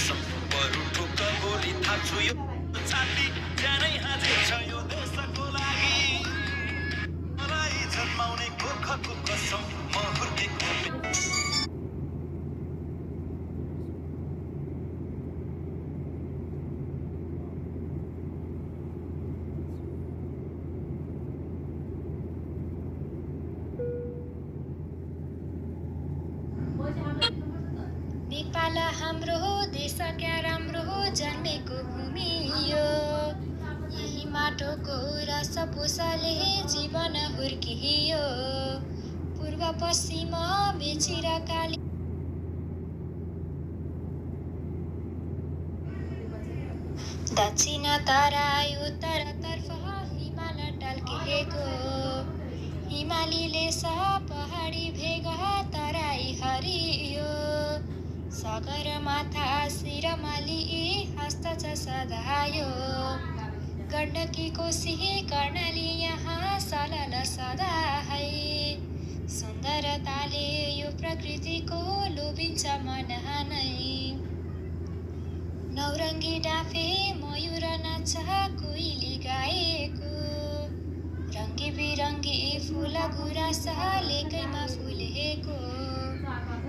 कसम बरु ठोक गोली थाप्छु यो छाती ज्यानै हाजिर छ यो देशको लागि मलाई जन्माउने गोर्खाको कसम म हुर्केको नेपाल हाम्रो देश क्या राम्रो जन्मेको भूमि यो यही माटोको रस पोषले जीवन हुर्कियो पूर्व पश्चिम मेची र काली दक्षिण तराई उत्तरतर्फ हिमाल टल्किएको हिमालीले पहाडी भेग तराई हरियो सगरमाथा शिरमाली हस्त छ सदायो गण्डकी कोशी कर्णाली यहाँ सलल सदा है सुन्दरताले यो प्रकृतिको लोभिन्छ मन नै नौरङ्गी डाँफे मयूर नाच्छ कोइली गाएको रङ्गी बिरङ्गी फुल गुराँस लेकैमा फुलेको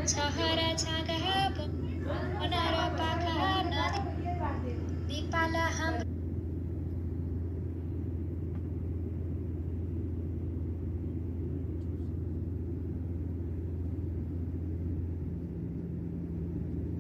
छहरा छागा बन र पाखा नदी नेपाल हाम्रो